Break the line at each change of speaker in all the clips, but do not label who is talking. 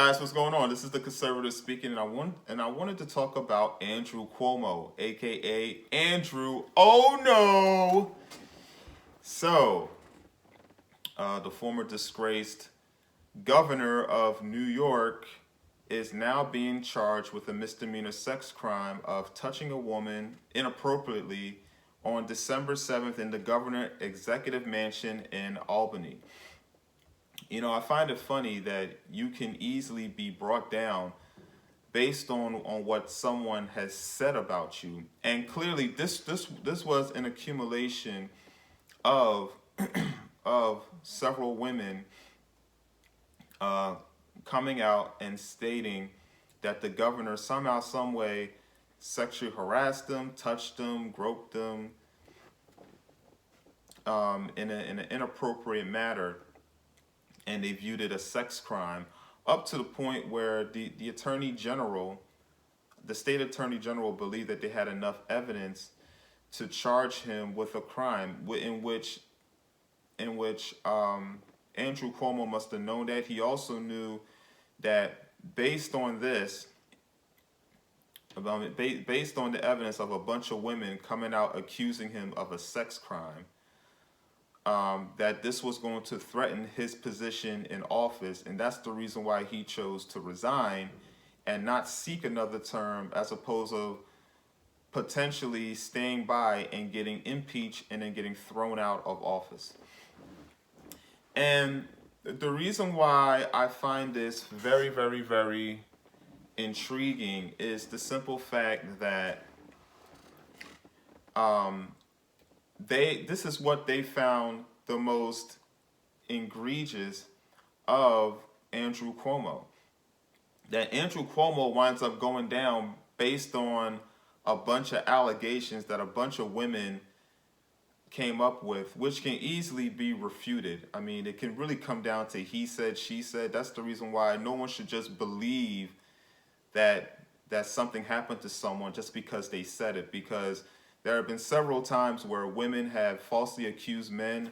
guys, what's going on? This is the conservative speaking, and I wanted to talk about Andrew Cuomo, aka Andrew. Oh no! So, the former disgraced governor of New York is now being charged with a misdemeanor sex crime of touching a woman inappropriately on December 7th in the governor executive mansion in Albany. You know, I find it funny that you can easily be brought down based on what someone has said about you, and clearly this was an accumulation of of several women uh, coming out and stating that the governor somehow, some way, sexually harassed them, touched them, groped them in an inappropriate manner, and they viewed it as sex crime, up to the point where the attorney general, the state attorney general, believed that they had enough evidence to charge him with a crime in which Andrew Cuomo must have known that. He also knew that based on this, based on the evidence of a bunch of women coming out accusing him of a sex crime, that this was going to threaten his position in office, and that's the reason why he chose to resign and not seek another term, as opposed to potentially staying by and getting impeached and then getting thrown out of office. And the reason why I find this very, very, very intriguing is the simple fact that this is what they found the most egregious of Andrew Cuomo. That Andrew Cuomo winds up going down based on a bunch of allegations that a bunch of women came up with, which can easily be refuted. I mean, it can really come down to he said, she said. That's the reason why no one should just believe that something happened to someone just because they said it, because there have been several times where women have falsely accused men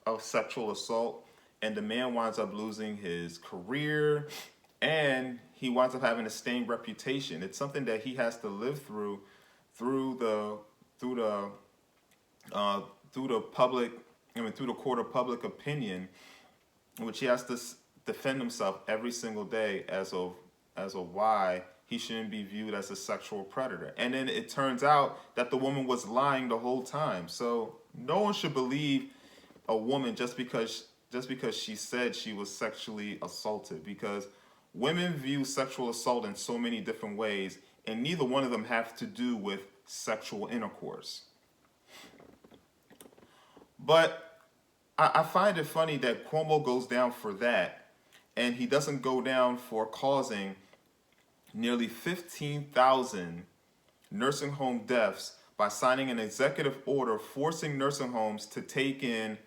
of sexual assault, and the man winds up losing his career, and he winds up having a stained reputation. It's something that he has to live through the public, through the court of public opinion, in which he has to defend himself every single day as of why he shouldn't be viewed as a sexual predator. And then it turns out that the woman was lying the whole time. So no one should believe a woman just because she said she was sexually assaulted, because women view sexual assault in so many different ways, and neither one of them have to do with sexual intercourse. But I find it funny that Cuomo goes down for that, and he doesn't go down for causing nearly 15,000 nursing home deaths by signing an executive order forcing nursing homes to take in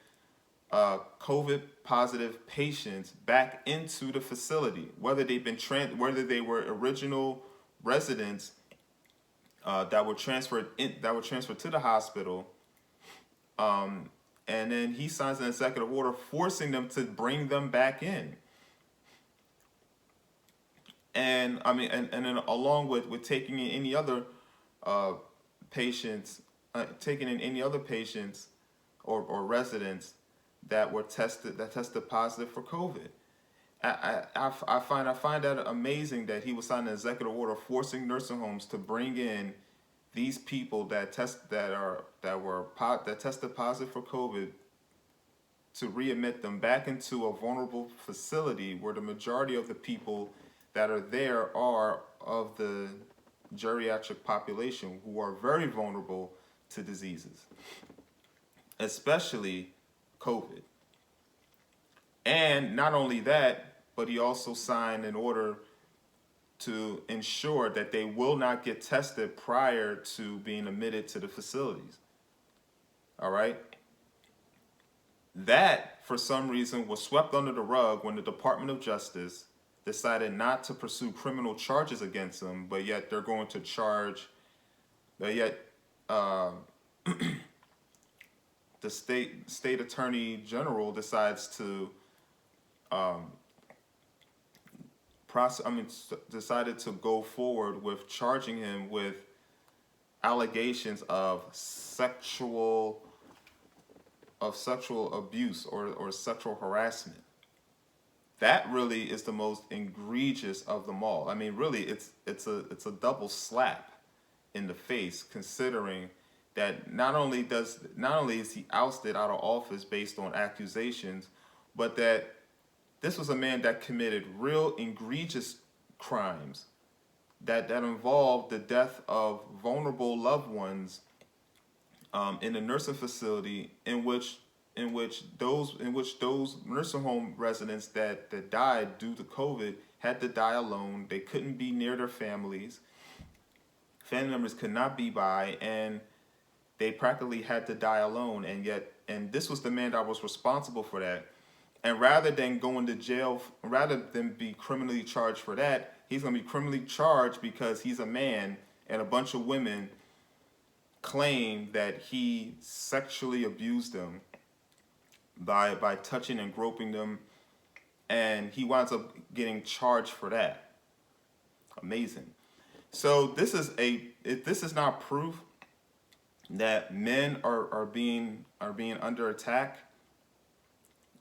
COVID positive patients back into the facility, whether they've been whether they were original residents that were transferred to the hospital, and then he signs an executive order forcing them to bring them back in. And I mean, and then along with taking in any other patients, or residents that tested positive for COVID. I find that amazing that he was signing an executive order forcing nursing homes to bring in these people that tested positive for COVID, to readmit them back into a vulnerable facility where the majority of the people that are there are of the geriatric population, who are very vulnerable to diseases, especially COVID. And not only that, but he also signed an order to ensure that they will not get tested prior to being admitted to the facilities. All right? That, for some reason, was swept under the rug when the Department of Justice decided not to pursue criminal charges against them, but yet they're going to charge, but yet the state attorney general decides to decided to go forward with charging him with allegations of sexual abuse or sexual harassment. That really is the most egregious of them all. I mean, really, it's a double slap in the face, considering that not only is he ousted out of office based on accusations, but that this was a man that committed real egregious crimes that involved the death of vulnerable loved ones in a nursing facility in which those nursing home residents that died due to COVID had to die alone. They couldn't be near their families. Family members could not be by, and they practically had to die alone. And this was the man that was responsible for that. And rather than going to jail, rather than be criminally charged for that, he's going to be criminally charged because he's a man and a bunch of women claim that he sexually abused them by touching and groping them, and he winds up getting charged for that. Amazing. So this is not proof that men are being under attack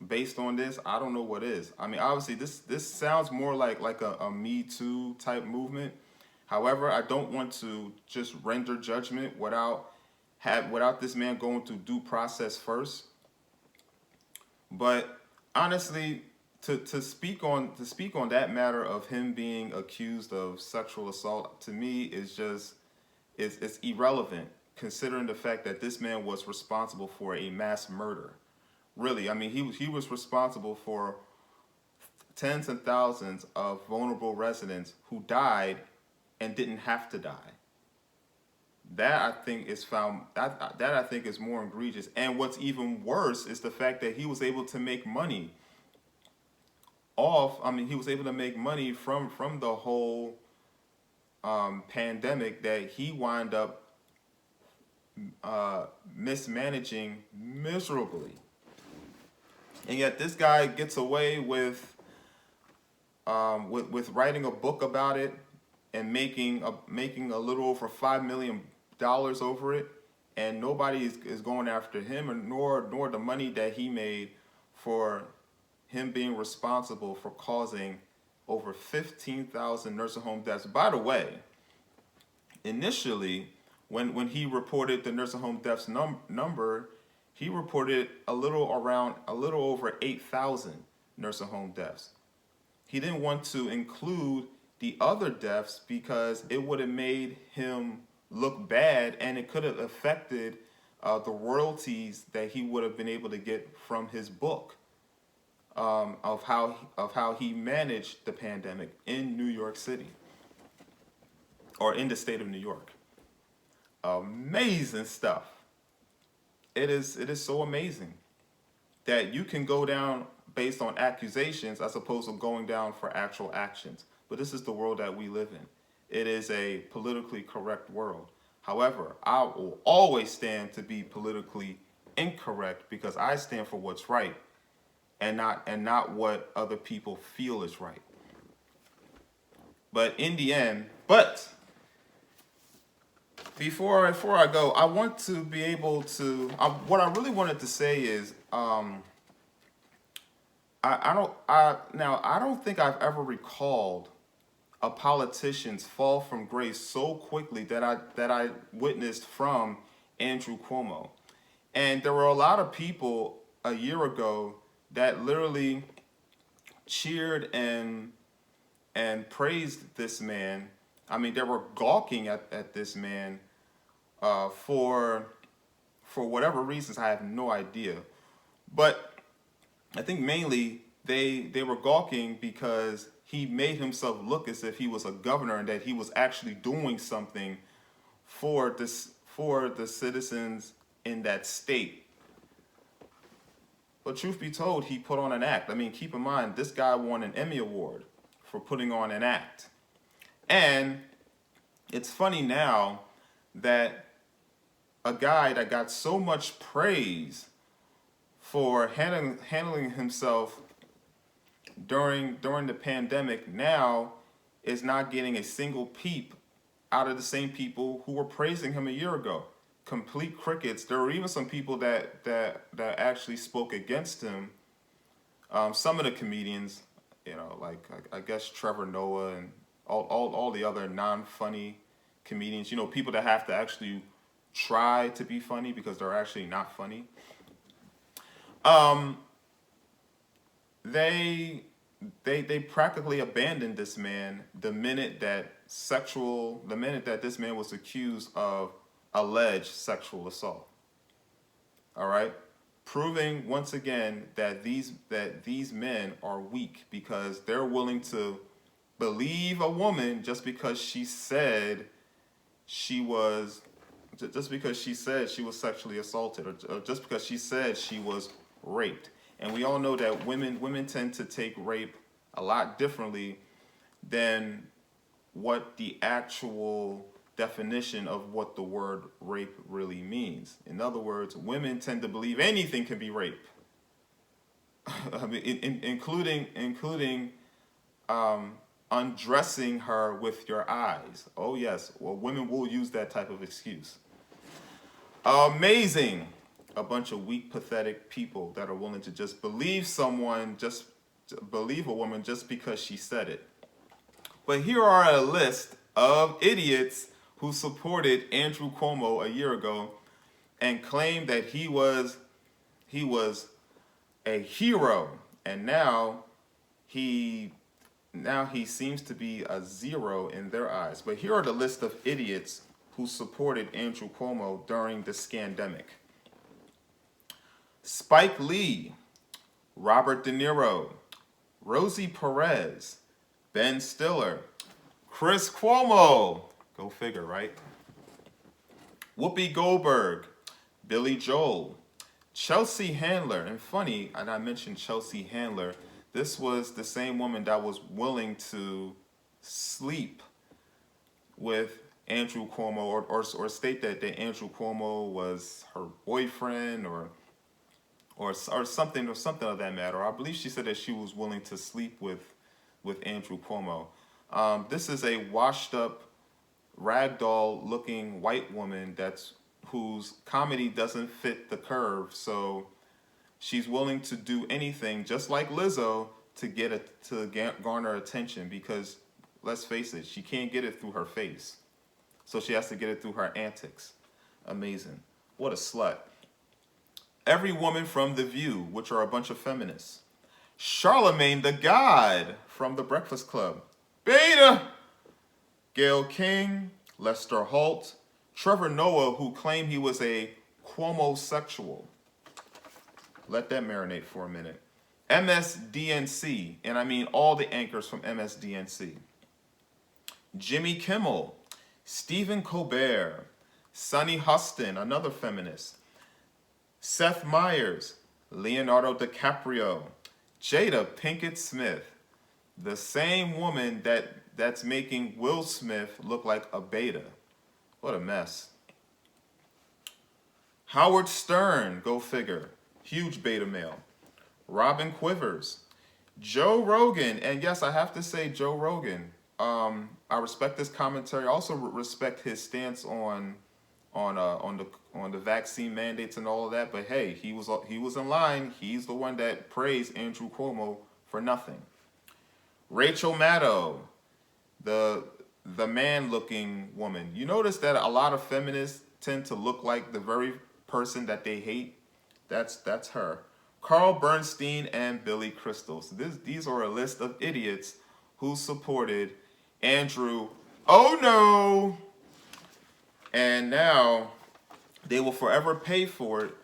based on this. I don't know what is. I mean, obviously this sounds more like a Me Too type movement. However, I don't want to just render judgment without this man going through due process first. But honestly, to speak on that matter of him being accused of sexual assault, to me is just it's irrelevant, considering the fact that this man was responsible for a mass murder. Really, I mean, he was responsible for tens and thousands of vulnerable residents who died and didn't have to die. That I think is more egregious. And what's even worse is the fact that he was able to make money he was able to make money from the whole pandemic that he wound up mismanaging miserably. And yet this guy gets away with writing a book about it and making a little over $5 million over it, and nobody is going after him, nor the money that he made for him being responsible for causing over 15,000 nursing home deaths. By the way, initially, when he reported the nursing home deaths number, he reported a little over 8,000 nursing home deaths. He didn't want to include the other deaths because it would have made him look bad, and it could have affected the royalties that he would have been able to get from his book of how he managed the pandemic in New York City, or in the state of New York. Amazing stuff. It is so amazing that you can go down based on accusations as opposed to going down for actual actions. But this is the world that we live in. It is a politically correct world. However, I will always stand to be politically incorrect because I stand for what's right and not what other people feel is right. But in the end, before I go, I want to be able to. What I really wanted to say is, I don't think I've ever recalled a politician's fall from grace so quickly that I witnessed from Andrew Cuomo. And there were a lot of people a year ago that literally cheered and praised this man. I mean, they were gawking at this man for whatever reasons, I have no idea. But I think mainly they were gawking because he made himself look as if he was a governor and that he was actually doing something for the citizens in that state. But truth be told, he put on an act. I mean, keep in mind, this guy won an Emmy Award for putting on an act. And it's funny now that a guy that got so much praise for handling himself during the pandemic now is not getting a single peep out of the same people who were praising him a year ago. Complete crickets. There were even some people that actually spoke against him. Some of the comedians, like I guess Trevor Noah and all the other non-funny comedians, people that have to actually try to be funny because they're actually not funny. Um, they they practically abandoned this man the minute that this man was accused of alleged sexual assault. All right, proving once again that these men are weak because they're willing to believe a woman just because she said she was sexually assaulted, or just because she said she was raped. And we all know that women tend to take rape a lot differently than what the actual definition of what the word rape really means. In other words, women tend to believe anything can be rape. I mean, including undressing her with your eyes. Oh yes, well, women will use that type of excuse. Amazing. A bunch of weak, pathetic people that are willing to just believe a woman just because she said it. But here are a list of idiots who supported Andrew Cuomo a year ago and claimed that he was a hero, and now he seems to be a zero in their eyes. But here are the list of idiots who supported Andrew Cuomo during the scandemic. Spike Lee, Robert De Niro, Rosie Perez, Ben Stiller, Chris Cuomo, go figure, right? Whoopi Goldberg, Billy Joel, Chelsea Handler, and funny, and I mentioned Chelsea Handler, this was the same woman that was willing to sleep with Andrew Cuomo or state that Andrew Cuomo was her boyfriend or something of that matter. I believe she said that she was willing to sleep with Andrew Cuomo. This is a washed up, ragdoll looking white woman whose comedy doesn't fit the curve, so she's willing to do anything, just like Lizzo, to garner attention, because let's face it, she can't get it through her face, so she has to get it through her antics. Amazing. What a slut. Every woman from The View, which are a bunch of feminists. Charlemagne the God from The Breakfast Club. Beta. Gayle King, Lester Holt, Trevor Noah, who claimed he was a Cuomo-sexual. Let that marinate for a minute. MSDNC, and I mean all the anchors from MSDNC. Jimmy Kimmel, Stephen Colbert, Sunny Huston, another feminist, Seth Meyers, Leonardo DiCaprio, Jada Pinkett Smith, the same woman that's making Will Smith look like a beta. What a mess. Howard Stern, go figure, huge beta male. Robin Quivers, Joe Rogan, and yes, I have to say Joe Rogan. I respect this commentary. I also respect his stance on the vaccine mandates and all of that. But hey, he was in line. He's the one that praised Andrew Cuomo for nothing. Rachel Maddow, the man-looking woman. You notice that a lot of feminists tend to look like the very person that they hate. That's her. Carl Bernstein and Billy Crystal. So these are a list of idiots who supported Andrew. Oh no! And now they will forever pay for it,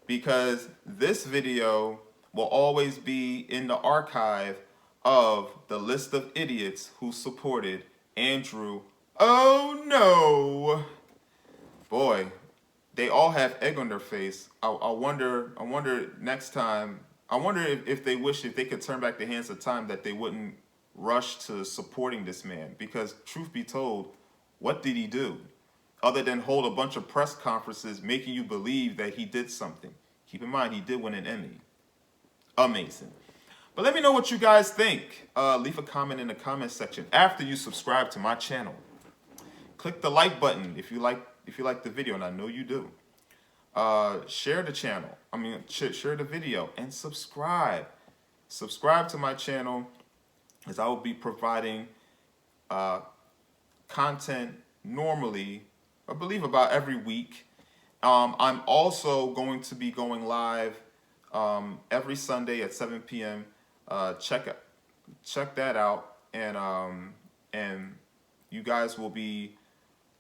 because this video will always be in the archive of the list of idiots who supported Andrew. Oh no! Boy, they all have egg on their face. I wonder next time. I wonder if they could turn back the hands of time, that they wouldn't rush to supporting this man. Because truth be told, what did he do other than hold a bunch of press conferences making you believe that he did something? Keep in mind, he did win an Emmy. Amazing. But let me know what you guys think. Leave a comment in the comment section after you subscribe to my channel. Click the like button if you like the video, and I know you do. Share the channel. Share the video and subscribe. Subscribe to my channel, as I will be providing content normally, I believe about every week. I'm also going to be going live every Sunday at 7 p.m. Check that out, and you guys will be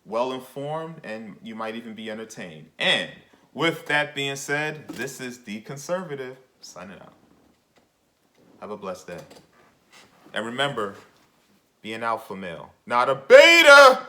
well informed, and you might even be entertained. And with that being said, this is The Conservative signing out. Have a blessed day. And remember, be an alpha male, not a beta.